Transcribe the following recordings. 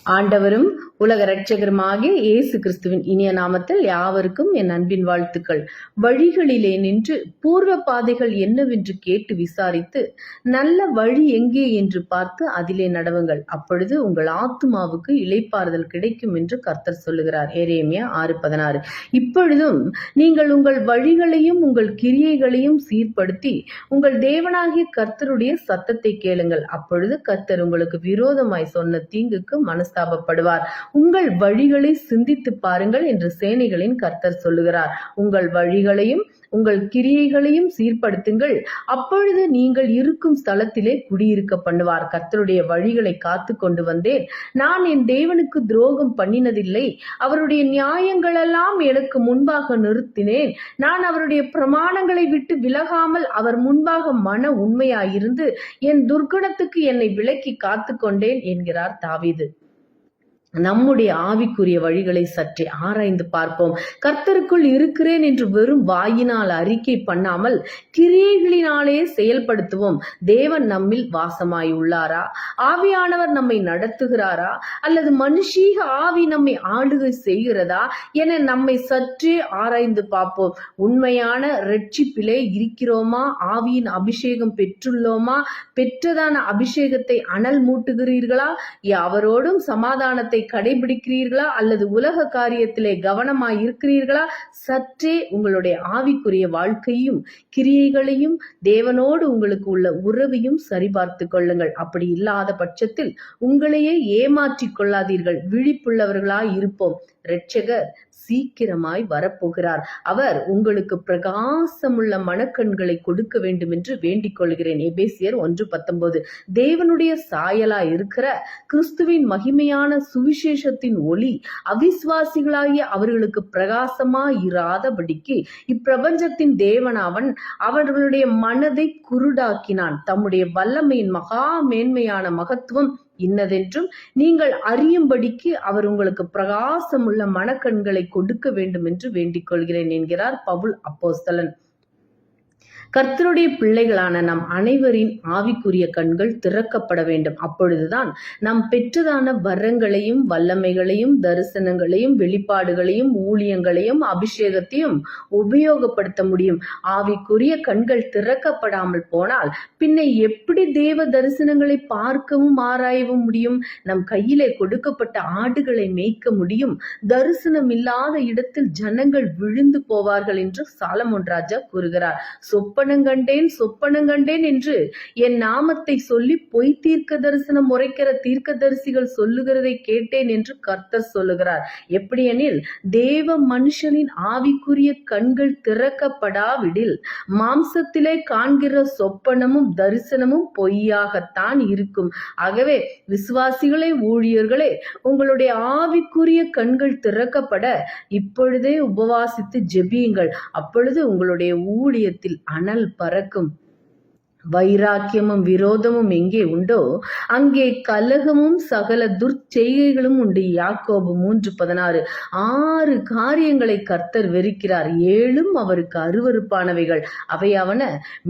ஆண்டவரும் உலக இரட்சகருமாகிய இயேசு கிறிஸ்துவின் இனிய நாமத்தில் யாவருக்கும் என் அன்பின் வாழ்த்துக்கள். வழிகளிலே நின்று பூர்வ பாதைகள் என்னவென்று கேட்டு விசாரித்து நல்ல வழி எங்கே என்று பார்த்து அதிலே நடவுங்கள், அப்பொழுது உங்கள் ஆத்துமாவுக்கு இளைப்பாறுதல் கிடைக்கும் என்று கர்த்தர் சொல்லுகிறார். எரேமியா 6:16. இப்பொழுதும் நீங்கள் உங்கள் வழிகளையும் உங்கள் கிரியைகளையும் சீர்படுத்தி உங்கள் தேவனாகிய கர்த்தருடைய சத்தத்தை கேளுங்கள். அப்பொழுது கர்த்தர் உங்களுக்கு விரோதமாய் சொன்ன தீங்குக்கு மனஸ்தாபப்படுவார். உங்கள் வழிகளை சிந்தித்து பாருங்கள் என்று சேனைகளின் கர்த்தர் சொல்லுகிறார். உங்கள் வழிகளையும் உங்கள் கிரியைகளையும் சீர்படுத்துங்கள், அப்பொழுது நீங்கள் இருக்கும் ஸ்தலத்திலே குடியிருக்க பண்ணுவார். கர்த்தருடைய வழிகளை காத்து கொண்டு வந்தேன், நான் என் தேவனுக்கு துரோகம் பண்ணினதில்லை. அவருடைய நியாயங்களெல்லாம் எனக்கு முன்பாக நிறுத்தினேன். நான் அவருடைய பிரமாணங்களை விட்டு விலகாமல் அவர் முன்பாக மன உண்மையாயிருந்து என் துர்க்குணத்துக்கு என்னை விலக்கி காத்து கொண்டேன் என்கிறார் தாவீது. நம்முடைய ஆவிக்குரிய வழிகளை சற்றே ஆராய்ந்து பார்ப்போம். கர்த்தருக்குள் இருக்கிறேன் என்று வெறும் வாயினால் அறிக்கை பண்ணாமல் கிரியைகளினாலே செயல்படுத்துவோம். தேவன் நம்மில் வாசமாய் உள்ளாரா? ஆவியானவர் நம்மை நடத்துகிறாரா? அல்லது மனுஷீக ஆவி நம்மை ஆளுகை செய்கிறதா என நம்மை சற்றே ஆராய்ந்து பார்ப்போம். உண்மையான இரட்சிப்பிலே இருக்கிறோமா? ஆவியின் அபிஷேகம் பெற்றுள்ளோமா? பெற்றதான அபிஷேகத்தை அனல் மூட்டுகிறீர்களா? அவரோடும் சமாதானத்தை கடைபிடிக்கிறீர்களா? அல்லது உலக காரியத்திலே கவனமாய் இருக்கிறீர்களா? சற்றே உங்களுடைய ஆவிக்குரிய வாழ்க்கையும் கிரியைகளையும் தேவனோடு உங்களுக்கு உள்ள உறவையும் சரிபார்த்து கொள்ளுங்கள். அப்படி இல்லாத பட்சத்தில் உங்களையே ஏமாற்றிக் கொள்ளாதீர்கள். விழிப்புள்ளவர்களாய் இருப்போம். இரட்சகர் சீக்கிரமாய் வரப்போகிறார். அவர் உங்களுக்கு பிரகாசமுள்ள மனக்கண்களை கொடுக்க வேண்டும் என்று வேண்டிக் கொள்கிறேன். எபேசியர் 1:19. தேவனுடைய சாயலாய் இருக்கிற கிறிஸ்துவின் மகிமையான சுவிசேஷத்தின் ஒளி அவிசுவாசிகளாகிய அவர்களுக்கு பிரகாசமாய் இராதபடிக்கு இப்பிரபஞ்சத்தின் தேவனவன் அவர்களுடைய மனதை குருடாக்கினான். தம்முடைய வல்லமையின் மகா மேன்மையான மகத்துவம் இன்னதென்றும் நீங்கள் அறியும்படிக்கு அவர் உங்களுக்கு பிரகாசமுள்ள மனக்கண்களை கொடுக்க வேண்டும் என்று வேண்டிக் கொள்கிறேன் என்கிறார் பவுல் அப்போஸ்தலன். கர்த்தருடைய பிள்ளைகளான நம் அனைவரின் ஆவிக்குரிய கண்கள் திறக்கப்பட வேண்டும். அப்பொழுதுதான் நாம் பெற்றதான வரங்களையும் வல்லமைகளையும் தரிசனங்களையும் வெளிப்பாடுகளையும் ஊழியங்களையும் அபிஷேகத்தையும் உபயோகப்படுத்த முடியும். ஆவிக்குரிய கண்கள் திறக்கப்படாமல் போனால் பின்ன எப்படி தேவ தரிசனங்களை பார்க்கவும் ஆராயவும் முடியும்? நம் கையிலே கொடுக்கப்பட்ட ஆடுகளை மேய்க்க முடியும். தரிசனம் இல்லாத இடத்தில் ஜனங்கள் விழுந்து போவார்கள் என்று சாலமோன் ராஜா கூறுகிறார். சொப்பனங்கண்டேன் என்று என் நாமத்தை சொல்லி பொய் தீர்க்க தரிசனம் உரைக்கிற தீர்க்க தரிசிகள் சொல்லுகிறதை கேட்டேன் என்று கர்த்தர் சொல்லுகிறார். எப்படியெனில் தேவ மனுஷனின் ஆவிக்குரிய கண்கள் திறக்கப்படாவிடில் மாம்சத்திலே காண்கிற சொப்பனமும் தரிசனமும் பொய்யாகத்தான் இருக்கும். ஆகவே விசுவாசிகளே, ஊழியர்களே, உங்களுடைய ஆவிக்குரிய கண்கள் திறக்கப்பட இப்பொழுதே உபவாசித்து ஜெபியுங்கள். அப்பொழுது உங்களுடைய ஊழியத்தில் அனல் பறக்கும். வைராக்கியமும் விரோதமும் எங்கே உண்டோ அங்கே கலகமும் சகல துர்ச்செய்கைகளும் உண்டு. யாக்கோபு 3:16. 6 காரியங்களை கர்த்தர் வெறுக்கிறார், 7 அவருக்கு அருவருப்பானவைகள். அவையாவன: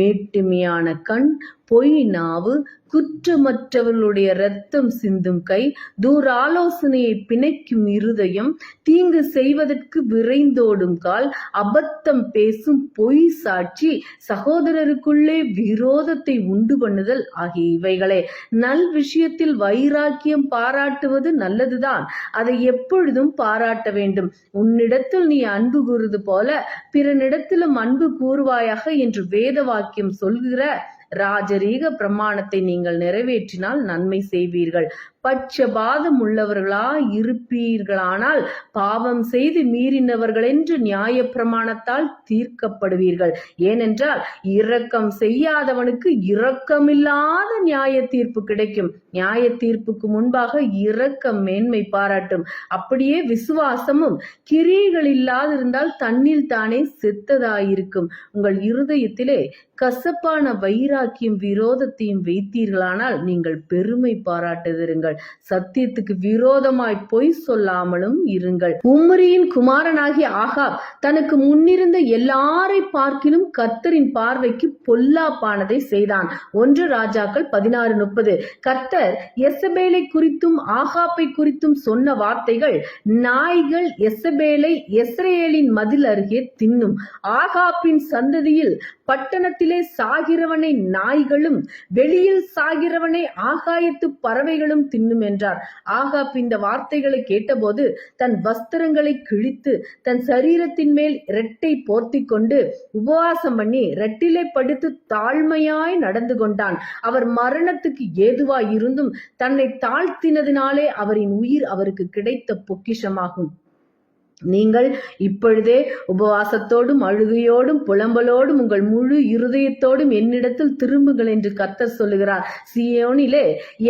மேட்டுமையான கண், பொய் நாவு, குற்றமற்றவர்களுடைய இரத்தம் சிந்தும் கை, தூராலோசனையை பிணைக்கும் இருதயம், தீங்கு செய்வதற்கு விரைந்தோடும் கால், அபத்தம் பேசும் பொய் சாட்சி, சகோதரருக்குள்ளே விரோதத்தை உண்டு பண்ணுதல் ஆகிய இவைகளே. நல் விஷயத்தில் வைராக்கியம் பாராட்டுவது நல்லதுதான், அதை எப்பொழுதும் பாராட்ட வேண்டும். உன்னிடத்தில் நீ அன்பு கூறுவது போல பிறனிடத்திலும் அன்பு கூறுவாயாக என்று வேத வாக்கியம் சொல்கிற ராஜரீக பிரமாணத்தை நீங்கள் நிறைவேற்றினால் நன்மை செய்வீர்கள். பட்சபாதம் உள்ளவர்களாய் இருப்பீர்களானால் பாவம் செய்து மீறினவர்கள் என்று நியாய பிரமாணத்தால் தீர்க்கப்படுவீர்கள். ஏனென்றால் இரக்கம் செய்யாதவனுக்கு இரக்கமில்லாத நியாய தீர்ப்பு கிடைக்கும். நியாய தீர்ப்புக்கு முன்பாக இரக்கம் மேன்மை பாராட்டும். அப்படியே விசுவாசமும் கிரியைகள் இல்லாதிருந்தால் தன்னில் தானே செத்ததாயிருக்கும். உங்கள் இருதயத்திலே கசப்பான வைராக்கியம் விரோதத்தையும் வைத்தீர்களானால் நீங்கள் பெருமை பாராட்டுதிருங்கள். இருங்கள். சத்தியத்துக்கு விரோதமாய் பொய் சொல்லாமலும் இருங்கள். உம்ரியின் குமாரனாகிய ஆகாப் தனக்கு முன்னிருந்த எல்லாரை பார்க்கிலும் கர்த்தரின் பார்வைக்கு பொல்லாப்பானதை செய்தான். 1 ராஜாக்கள் 16:30. கர்த்தர் எசபேலை குறித்தும் ஆகாப்பை குறித்தும் சொன்ன வார்த்தைகள்: நாய்கள் எசபேலை யெஸ்ரயேலின் மதில் அருகே தின்னும். ஆகாப்பின் சந்ததியில் பட்டணத்திலே சாகிறவனை நாய்களும் வெளியில் சாகிறவனை ஆகாயத்து பறவைகளும் தின்னும் என்றார். ஆகாப் இந்த வார்த்தைகளை கேட்டபோது தன் வஸ்திரங்களை கிழித்து தன் சரீரத்தின் மேல் இரட்டை போர்த்தி கொண்டு உபவாசம் பண்ணி இரட்டிலே படுத்து தாழ்மையாய் நடந்து கொண்டான். அவர் மரணத்துக்கு ஏதுவாய் இருந்தும் தன்னை தாழ்த்தினதினாலே அவரின் உயிர் அவருக்கு கிடைத்த பொக்கிஷமாகும். நீங்கள் இப்பொழுதே உபவாசத்தோடும் அழுகையோடும் புலம்பலோடும் உங்கள் முழு இருதயத்தோடும் என்னிடத்தில் திரும்புங்கள் என்று கர்த்தர் சொல்லுகிறார். சீயோனிலே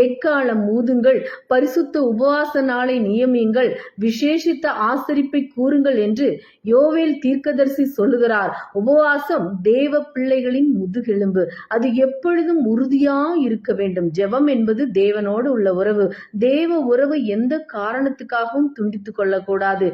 எக்காலம் ஊதுங்கள், பரிசுத்த உபவாச நாளை நியமியுங்கள், விசேஷித்த ஆசரிப்பை கூறுங்கள் என்று யோவேல் தீர்க்கதரிசி சொல்லுகிறார். உபவாசம் தேவ பிள்ளைகளின் முதுகெலும்பு. அது எப்பொழுதும் உறுதியாய் இருக்க வேண்டும். ஜெபம் என்பது தேவனோடு உள்ள உறவு. தேவ உறவு எந்த காரணத்துக்காகவும் துண்டித்துக் கொள்ளக்கூடாது.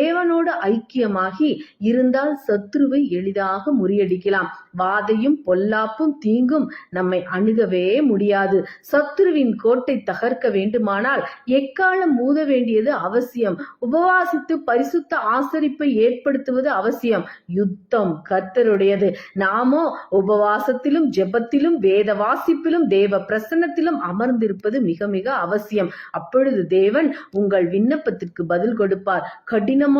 தேவனோடு ஐக்கியமாகி இருந்தால் சத்துருவை எளிதாக முறியடிக்கலாம். வாதையும் பொல்லாப்பும் தீங்கும் நம்மை அணுகவே முடியாது. சத்துருவின் கோட்டை தகர்க்க வேண்டுமானால் எக்காலம் ஊத வேண்டியது அவசியம். உபவாசித்து பரிசுத்த ஆசரிப்பை ஏற்படுத்துவது அவசியம். யுத்தம் கர்த்தருடையது. நாமோ உபவாசத்திலும் ஜெபத்திலும் வேத வாசிப்பிலும் தேவ பிரசன்னத்திலும் அமர்ந்திருப்பது மிக மிக அவசியம். அப்பொழுது தேவன் உங்கள் விண்ணப்பத்திற்கு பதில் கொடுப்பார். கடினமான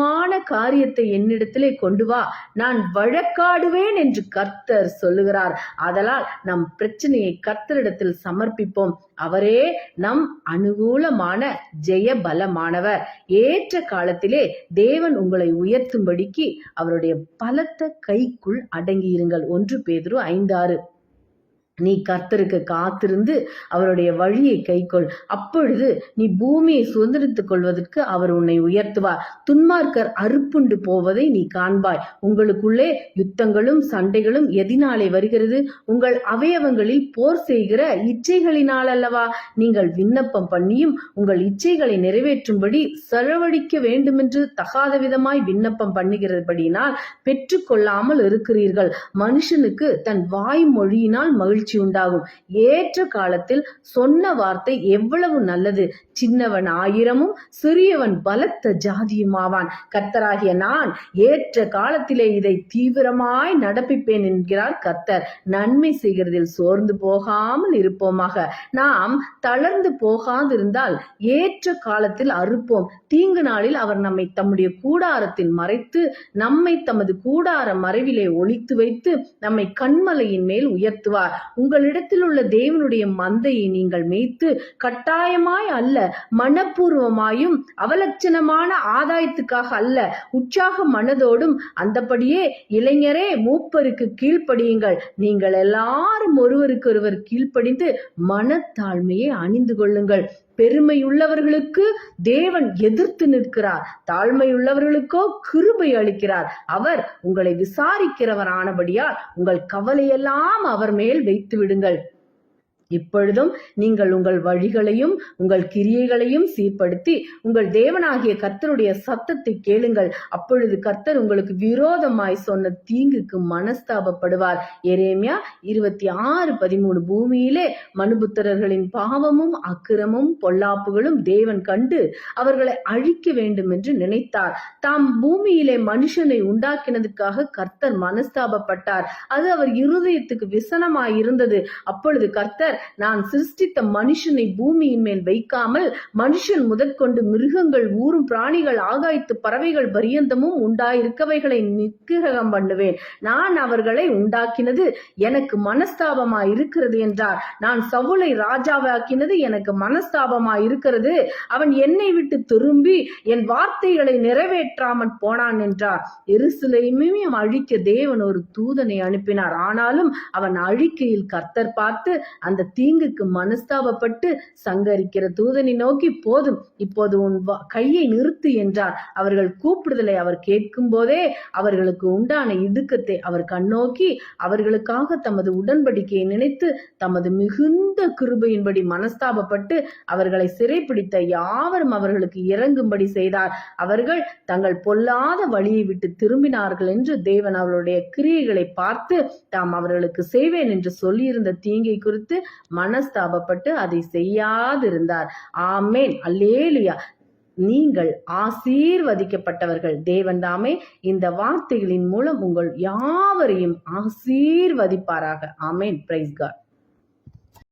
காரியத்தை என்னிடத்திலே கொண்டு வா, நான் வழக்காடுவேன் என்று கர்த்தர் சொல்லுகிறார். ஆதலால் நம் பிரச்சனையை கர்த்தரிடத்தில் சமர்ப்பிப்போம். அவரே நம் அனுகூலமான ஜெய பலமானவர். ஏற்ற காலத்திலே தேவன் உங்களை உயர்த்தும்படிக்கு அவருடைய பலத்த கைக்குள் அடங்கியிருங்கள். 1 பேதுரு 5:6. நீ கர்த்தருக்கு காத்திருந்து அவருடைய வழியை கைக்கொள். அப்பொழுது நீ பூமியை சுதந்திரித்துக் கொள்வதற்கு அவர் உன்னை உயர்த்துவார். துன்மார்க்கர் அறுப்புண்டு போவதை நீ காண்பாய். உங்களுக்குள்ளே யுத்தங்களும் சண்டைகளும் எதினாலே வருகிறது? உங்கள் அவயவங்களில் போர் செய்கிற இச்சைகளினால் அல்லவா? நீங்கள் விண்ணப்பம் பண்ணியும் உங்கள் இச்சைகளை நிறைவேற்றும்படி செலவழிக்க வேண்டுமென்று தகாத விதமாய் விண்ணப்பம் பண்ணுகிறபடியினால் பெற்றுக்கொள்ளாமல் இருக்கிறீர்கள். மனுஷனுக்கு தன் வாய் மொழியினால் மகிழ்ச்சி உண்டாகும். ஏற்ற காலத்தில் சொன்ன வார்த்தை எவ்வளவு நல்லது. சின்னவன் 1000மும் சிறியவன் பலத்த ஜாதியுமாவான். கர்த்தராகிய நான் ஏற்ற காலத்திலே இதை தீவிரமாய் நடப்பிப்பேன் என்கிறார் கர்த்தர். நன்மை செய்கிறதில் சோர்ந்து போகாமல் இருப்போமாக. நாம் தளர்ந்து போகாதிருந்தால் ஏற்ற காலத்தில் அறுப்போம். தீங்கு நாளில் அவர் நம்மை தம்முடைய கூடாரத்தில் மறைத்து நம்மை தமது கூடார மறைவிலே ஒளித்து வைத்து நம்மை கன்மலையின் மேல் உயர்த்துவார். உங்களிடத்தில் உள்ள தேவனுடைய மந்தையை நீங்கள் மேய்த்து கட்டாயமாய் அல்ல, மனப்பூர்வமாயும் அவலட்சணமான ஆதாயத்துக்காக அல்ல, உற்சாக மனதோடும் அந்தபடியே இளைஞரே மூப்பருக்கு கீழ்ப்படியுங்கள். நீங்கள் எல்லாரும் ஒருவருக்கொருவர் கீழ்ப்படிந்து மனத்தாழ்மையை அணிந்து கொள்ளுங்கள். பெருமையுள்ளவர்களுக்கு தேவன் எதிர்த்து நிற்கிறார், தாழ்மையுள்ளவர்களுக்கோ கிருபை அளிக்கிறார். அவர் உங்களை விசாரிக்கிறவர் ஆனபடியால் உங்கள் கவலையெல்லாம் அவர் மேல் வைத்து விடுங்கள். இப்பொழுதும் நீங்கள் உங்கள் வழிகளையும் உங்கள் கிரியைகளையும் சீர்படுத்தி உங்கள் தேவனாகிய கர்த்தருடைய சத்தத்தை கேளுங்கள். அப்பொழுது கர்த்தர் உங்களுக்கு விரோதமாய் சொன்ன தீங்குக்கு மனஸ்தாபப்படுவார். எரேமியா 26:13. பூமியிலே மனுபுத்திரர்களின் பாவமும் அக்கிரமும் பொல்லாப்புகளும் தேவன் கண்டு அவர்களை அழிக்க வேண்டும் என்று நினைத்தார். தாம் பூமியிலே மனுஷனை உண்டாக்கினதுக்காக கர்த்தர் மனஸ்தாபப்பட்டார். அது அவர் இருதயத்துக்கு விசனமாய் இருந்தது. அப்பொழுது கர்த்தர், நான் சிருஷ்டித்த மனுஷனை பூமியின் மேல் வைக்காமல் மனுஷன் முதற்கொண்டு மிருகங்கள் ஊரும் பிராணிகள் ஆகாயத்து பறவைகள் பரியந்தமும் உண்டாயிருக்கவைகளை நிக்கிரகம் பண்ணுவேன். நான் அவர்களை உண்டாக்கினது எனக்கு மனஸ்தாபமாய் இருக்கிறது என்றார். நான் சவுலை ராஜாவாக்கினது எனக்கு மனஸ்தாபமாய் இருக்கிறது. அவன் என்னை விட்டு திரும்பி என் வார்த்தைகளை நிறைவேற்றாமல் போனான் என்றார். எருசலேமையும் அழிக்க தேவன் ஒரு தூதனை அனுப்பினார். ஆனாலும் அவன் அழிக்கையில் கர்த்தர் பார்த்து அந்த தீங்குக்கு மனஸ்தாபப்பட்டு சங்கரிக்கிற தூதனை நோக்கி, போதும், இப்போது உன் கையை நிறுத்து என்றார். அவர்கள் கூப்பிடுதலை அவர் கேட்கும் போதே அவர்களுக்கு உண்டான இடுக்கத்தை அவர் கண்ணோக்கி அவர்களுக்காக தமது உடன்படிக்கையை நினைத்து தமது மிகுந்த கிருபையின்படி மனஸ்தாபப்பட்டு அவர்களை சிறைப்பிடித்த யாவரும் அவர்களுக்கு இறங்கும்படி செய்தார். அவர்கள் தங்கள் பொல்லாத வழியை விட்டு திரும்பினார்கள் என்று தேவன் அவர்களுடைய கிரியைகளை பார்த்து தாம் அவர்களுக்கு செய்வேன் என்று சொல்லியிருந்த தீங்கை குறித்து மனஸ்தாபப்பட்டு அதை செய்யாதிருந்தார். ஆமேன், அல்லேலுயா. நீங்கள் ஆசீர்வதிக்கப்பட்டவர்கள். தேவன் தாமே இந்த வார்த்தைகளின் மூலம் உங்கள் யாவரையும் ஆசீர்வதிப்பாராக. ஆமேன். Praise God.